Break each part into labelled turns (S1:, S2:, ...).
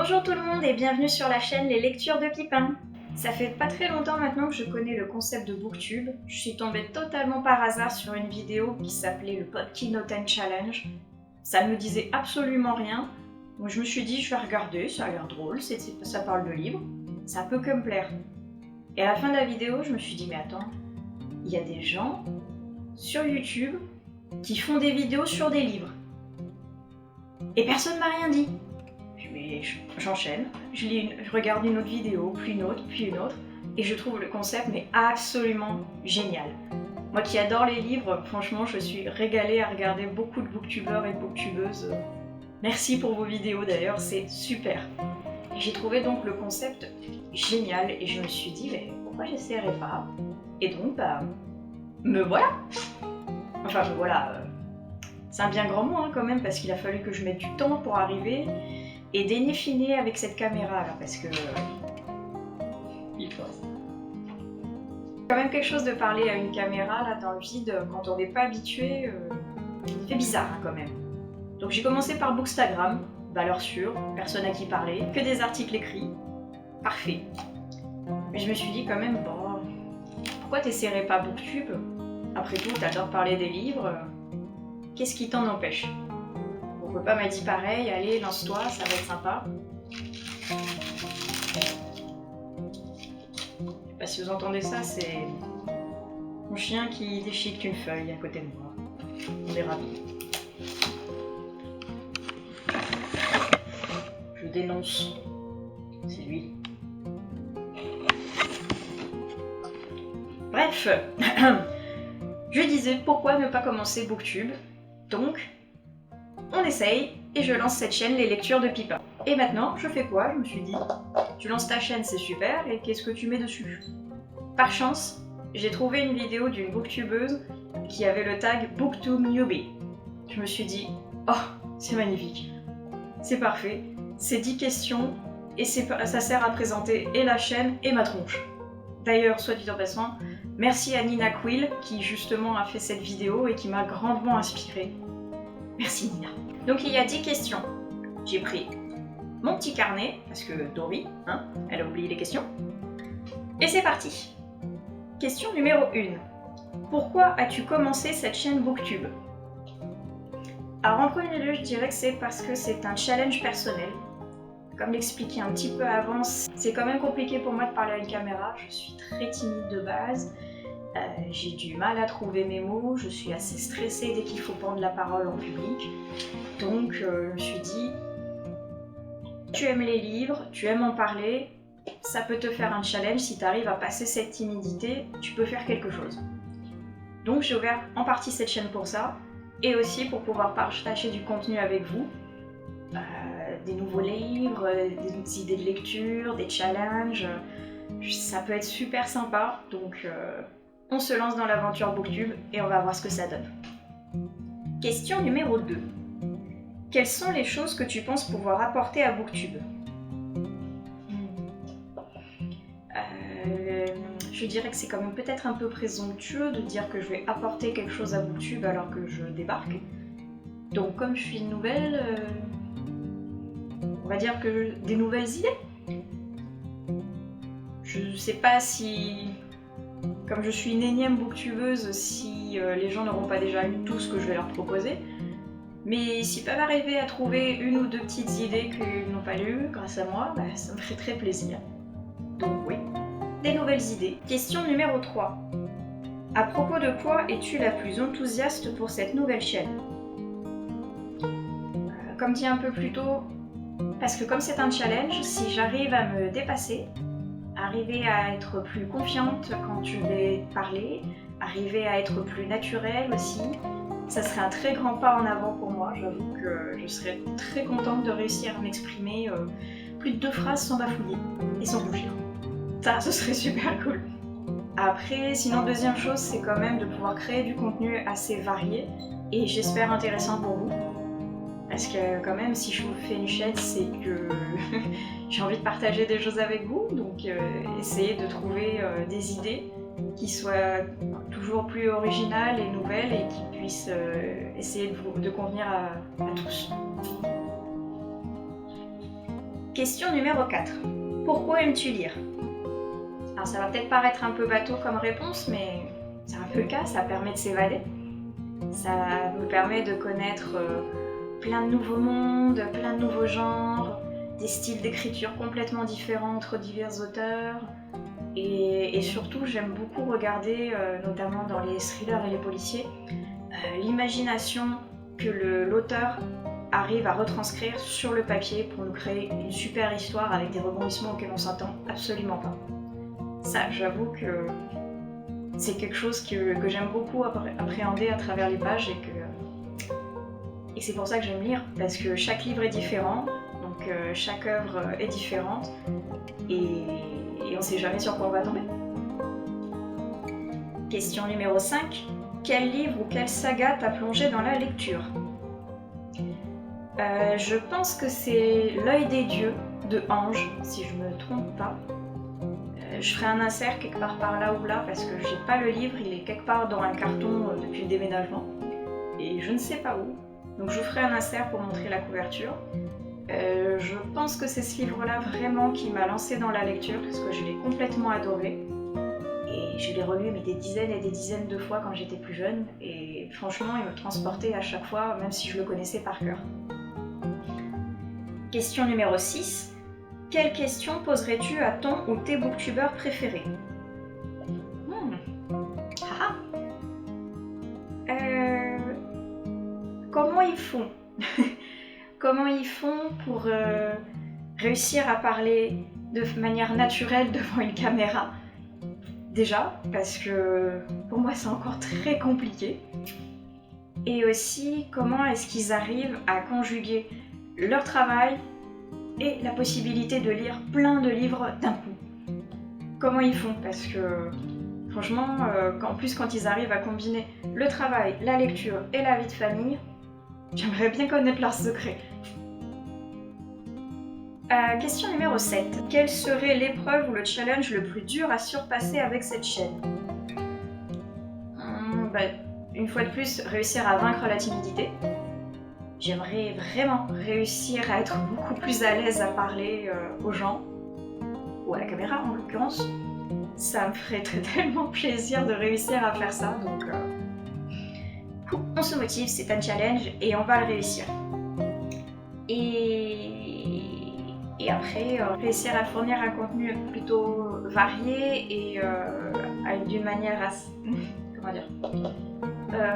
S1: Bonjour tout le monde et bienvenue sur la chaîne Les Lectures de Pipin. Ça fait pas très longtemps maintenant que je connais le concept de Booktube. Je suis tombée totalement par hasard sur une vidéo qui s'appelait le Podky No 10 Challenge. Ça ne me disait absolument rien, donc je me suis dit je vais regarder, ça a l'air drôle, ça parle de livres, ça peut que me plaire. Et à la fin de la vidéo, je me suis dit mais attends, il y a des gens sur YouTube qui font des vidéos sur des livres. Et personne m'a rien dit. Mais j'enchaîne, je regarde une autre vidéo, puis une autre, et je trouve le concept mais absolument génial. Moi qui adore les livres, franchement je suis régalée à regarder beaucoup de booktubeurs et de booktubeuses. Merci pour vos vidéos d'ailleurs, c'est super. J'ai trouvé donc le concept génial et je me suis dit mais pourquoi j'essaierais pas? Et donc me voilà. Enfin me voilà, c'est un bien grand mot hein, quand même parce qu'il a fallu que je mette du temps pour arriver et dénifiner avec cette caméra là parce que il faut quand même quelque chose de parler à une caméra là dans le vide quand on n'est pas habitué, ça fait bizarre hein, quand même. Donc j'ai commencé par Bookstagram, valeur sûre, personne à qui parler, que des articles écrits, parfait. Mais je me suis dit quand même bon, pourquoi t'essaierais pas Booktube? Après tout t'adores parler des livres, qu'est-ce qui t'en empêche? Mon copain m'a dit pareil, allez, lance-toi, ça va être sympa. Je sais pas si vous entendez ça, c'est mon chien qui déchiquette une feuille à côté de moi. On est ravis. Je dénonce. C'est lui. Bref, je disais pourquoi ne pas commencer Booktube. Donc, on essaye et je lance cette chaîne Les Lectures de Pipin. Et maintenant, je fais quoi? Je me suis dit, tu lances ta chaîne, c'est super, et qu'est-ce que tu mets dessus? Par chance, j'ai trouvé une vidéo d'une booktubeuse qui avait le tag Booktube Newbie. Je me suis dit, oh, c'est magnifique, c'est parfait, c'est 10 questions, et ça sert à présenter et la chaîne et ma tronche. D'ailleurs, soit dit en passant, merci à Nina Quill qui justement a fait cette vidéo et qui m'a grandement inspirée. Merci Nina. Donc il y a 10 questions. J'ai pris mon petit carnet, parce que Dory, hein, elle a oublié les questions. Et c'est parti. Question numéro 1. Pourquoi as-tu commencé cette chaîne Booktube? Alors en premier lieu, je dirais que c'est parce que c'est un challenge personnel. Comme l'expliqué un petit peu avant, c'est quand même compliqué pour moi de parler à une caméra. Je suis très timide de base. J'ai du mal à trouver mes mots, je suis assez stressée dès qu'il faut prendre la parole en public. Donc je me suis dit, tu aimes les livres, tu aimes en parler, ça peut te faire un challenge, si tu arrives à passer cette timidité, tu peux faire quelque chose. Donc j'ai ouvert en partie cette chaîne pour ça, et aussi pour pouvoir partager du contenu avec vous. Des nouveaux livres, des idées de lecture, des challenges, ça peut être super sympa, donc on se lance dans l'aventure Booktube et on va voir ce que ça donne. Question numéro 2. Quelles sont les choses que tu penses pouvoir apporter à Booktube? Je dirais que c'est quand même peut-être un peu présomptueux de dire que je vais apporter quelque chose à Booktube alors que je débarque. Donc comme je suis nouvelle, on va dire que des nouvelles idées. Je sais pas si... Comme je suis une énième booktubeuse, si les gens n'auront pas déjà lu tout ce que je vais leur proposer. Mais s'ils peuvent arriver à trouver une ou deux petites idées qu'ils n'ont pas lues grâce à moi, ça me ferait très plaisir. Donc oui, des nouvelles idées. Question numéro 3. À propos de quoi es-tu la plus enthousiaste pour cette nouvelle chaîne? Comme dit un peu plus tôt, parce que comme c'est un challenge, si j'arrive à me dépasser, arriver à être plus confiante quand je vais parler, arriver à être plus naturelle aussi, ça serait un très grand pas en avant pour moi. J'avoue que je serais très contente de réussir à m'exprimer plus de 2 phrases sans bafouiller et sans rougir. Ça, ce serait super cool. Après, sinon deuxième chose, c'est quand même de pouvoir créer du contenu assez varié et j'espère intéressant pour vous. Parce que quand même, si je vous fais une chaîne, c'est que j'ai envie de partager des choses avec vous, donc essayez de trouver des idées qui soient toujours plus originales et nouvelles et qui puissent essayer de convenir à tous. Question numéro 4. Pourquoi aimes-tu lire? Alors ça va peut-être paraître un peu bateau comme réponse, mais c'est un peu le cas, ça permet de s'évader. Ça me permet de connaître plein de nouveaux mondes, plein de nouveaux genres, des styles d'écriture complètement différents entre divers auteurs. Et surtout, j'aime beaucoup regarder, notamment dans les thrillers et les policiers, l'imagination que l'auteur arrive à retranscrire sur le papier pour nous créer une super histoire avec des rebondissements auxquels on s'attend absolument pas. Ça, j'avoue que c'est quelque chose que j'aime beaucoup appréhender à travers les pages et c'est pour ça que j'aime lire, parce que chaque livre est différent, donc chaque œuvre est différente et on sait jamais sur quoi on va tomber. Question numéro 5. Quel livre ou quelle saga t'a plongé dans la lecture? Je pense que c'est L'œil des dieux de Ange, si je me trompe pas. Je ferai un insert quelque part par là ou là parce que j'ai pas le livre, il est quelque part dans un carton depuis le déménagement et je ne sais pas où. Donc je vous ferai un insert pour montrer la couverture. Je pense que c'est ce livre-là vraiment qui m'a lancé dans la lecture parce que je l'ai complètement adoré. Et je l'ai relu mais des dizaines et des dizaines de fois quand j'étais plus jeune et franchement il me transportait à chaque fois même si je le connaissais par cœur. Question numéro 6. Quelle question poserais-tu à ton ou tes booktubeurs préférés? Comment ils font? Comment ils font pour réussir à parler de manière naturelle devant une caméra? Déjà, parce que pour moi c'est encore très compliqué. Et aussi, comment est-ce qu'ils arrivent à conjuguer leur travail et la possibilité de lire plein de livres d'un coup. Comment ils font? Parce que franchement, en plus quand ils arrivent à combiner le travail, la lecture et la vie de famille, j'aimerais bien connaître leurs secrets. Question numéro 7. Quelle serait l'épreuve ou le challenge le plus dur à surpasser avec cette chaîne? Une fois de plus, réussir à vaincre la timidité. J'aimerais vraiment réussir à être beaucoup plus à l'aise à parler aux gens, ou à la caméra en l'occurrence. Ça me ferait tellement plaisir de réussir à faire ça, donc on se motive, c'est un challenge et on va le réussir. Et après, réussir à fournir un contenu plutôt varié et d'une manière assez... comment dire,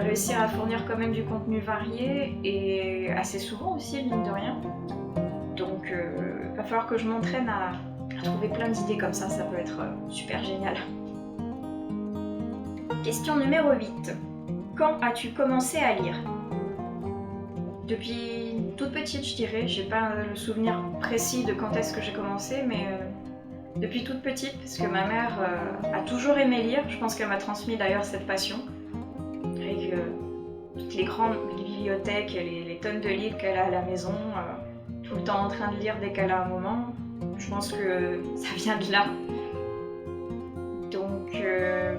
S1: réussir à fournir quand même du contenu varié et assez souvent aussi, mine de rien. Donc il va falloir que je m'entraîne à trouver plein d'idées comme ça peut être super génial. Question numéro 8. Quand as-tu commencé à lire? Depuis toute petite, je dirais. J'ai pas le souvenir précis de quand est-ce que j'ai commencé, mais depuis toute petite, parce que ma mère a toujours aimé lire. Je pense qu'elle m'a transmis d'ailleurs cette passion. Avec toutes les grandes bibliothèques et les tonnes de livres qu'elle a à la maison, tout le temps en train de lire dès qu'elle a un moment. Je pense que ça vient de là. Donc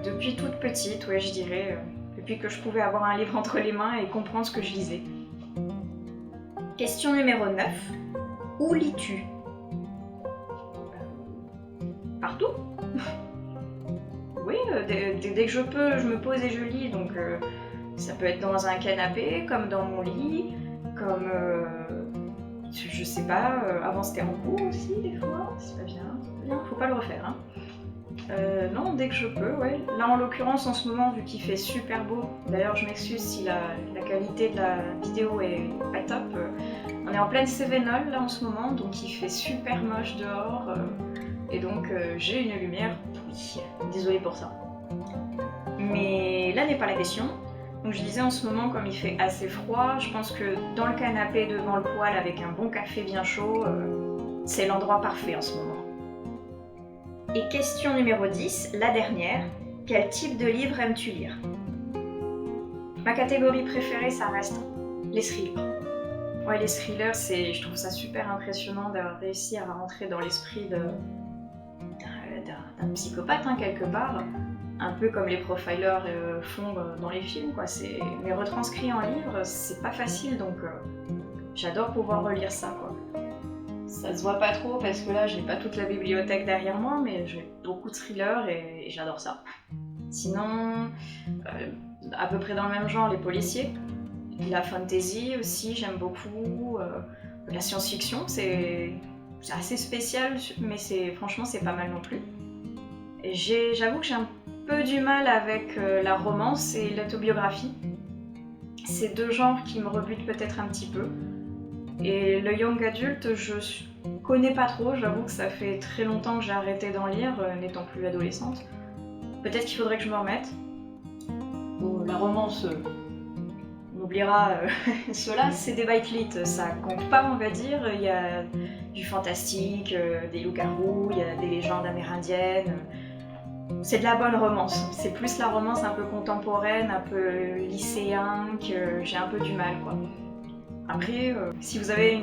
S1: depuis toute petite, ouais, je dirais, depuis que je pouvais avoir un livre entre les mains et comprendre ce que je lisais. Question numéro 9. Où lis-tu? Partout. Oui, dès que je peux, je me pose et je lis, donc ça peut être dans un canapé, comme dans mon lit, comme, je sais pas, avant c'était en cours aussi des fois, c'est pas bien, faut pas le refaire, hein. Non, dès que je peux, ouais. Là en l'occurrence en ce moment, vu qu'il fait super beau, d'ailleurs je m'excuse si la qualité de la vidéo est pas top, on est en pleine Cévenol là en ce moment, donc il fait super moche dehors, et donc j'ai une lumière pourrie, désolée pour ça. Mais là n'est pas la question. Donc je disais en ce moment, comme il fait assez froid, je pense que dans le canapé devant le poêle avec un bon café bien chaud, c'est l'endroit parfait en ce moment. Et question numéro 10, la dernière, quel type de livre aimes-tu lire? Ma catégorie préférée, ça reste les thrillers. Ouais, les thrillers, je trouve ça super impressionnant d'avoir réussi à rentrer dans l'esprit d'un psychopathe, hein, quelque part. Un peu comme les profilers font dans les films, quoi. Mais retranscrit en livre, c'est pas facile, donc j'adore pouvoir relire ça, quoi. Ça se voit pas trop parce que là j'ai pas toute la bibliothèque derrière moi, mais j'ai beaucoup de thrillers et j'adore ça. Sinon, à peu près dans le même genre, les policiers. La fantasy aussi, j'aime beaucoup. La science-fiction, c'est assez spécial, mais franchement c'est pas mal non plus. J'avoue que j'ai un peu du mal avec la romance et l'autobiographie. C'est deux genres qui me rebutent peut-être un petit peu. Et le young adult, je connais pas trop, j'avoue que ça fait très longtemps que j'ai arrêté d'en lire, n'étant plus adolescente. Peut-être qu'il faudrait que je me remette. Bon, la romance, on oubliera cela, c'est des bike lit, ça compte pas on va dire, il y a du fantastique, des loups-garous, il y a des légendes amérindiennes. C'est de la bonne romance, c'est plus la romance un peu contemporaine, un peu lycéen, que j'ai un peu du mal quoi. Après, si vous avez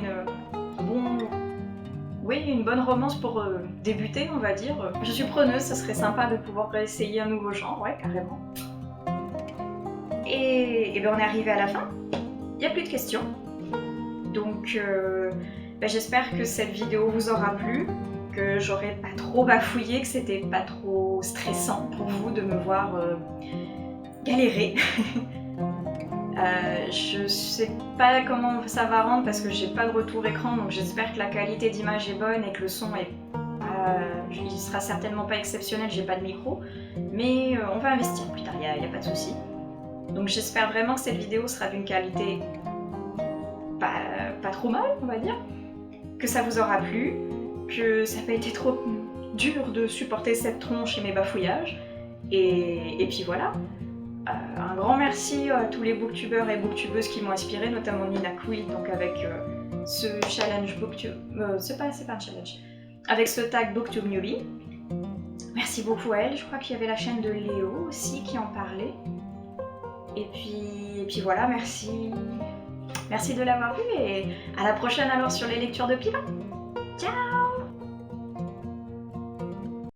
S1: une bonne romance pour débuter, on va dire, je suis preneuse, ça serait sympa de pouvoir essayer un nouveau genre, ouais, carrément. Et ben on est arrivé à la fin, il n'y a plus de questions. Donc j'espère que cette vidéo vous aura plu, que j'aurai pas trop bafouillé, que c'était pas trop stressant pour vous de me voir galérer. Je sais pas comment ça va rendre parce que j'ai pas de retour écran, donc j'espère que la qualité d'image est bonne et que le son est il sera certainement pas exceptionnel, j'ai pas de micro, mais on va investir plus tard, y a pas de souci. Donc j'espère vraiment que cette vidéo sera d'une qualité pas trop mal, on va dire, que ça vous aura plu, que ça n'a pas été trop dur de supporter cette tronche et mes bafouillages, et puis voilà. Un grand merci à tous les booktubeurs et booktubeuses qui m'ont inspiré, notamment Nina Quill, donc avec ce challenge booktube... c'est pas un challenge. Avec ce tag booktube newbie. Merci beaucoup à elle, je crois qu'il y avait la chaîne de Léo aussi qui en parlait. Et puis voilà, merci de l'avoir vu et à la prochaine alors sur les lectures de Pipa. Ciao!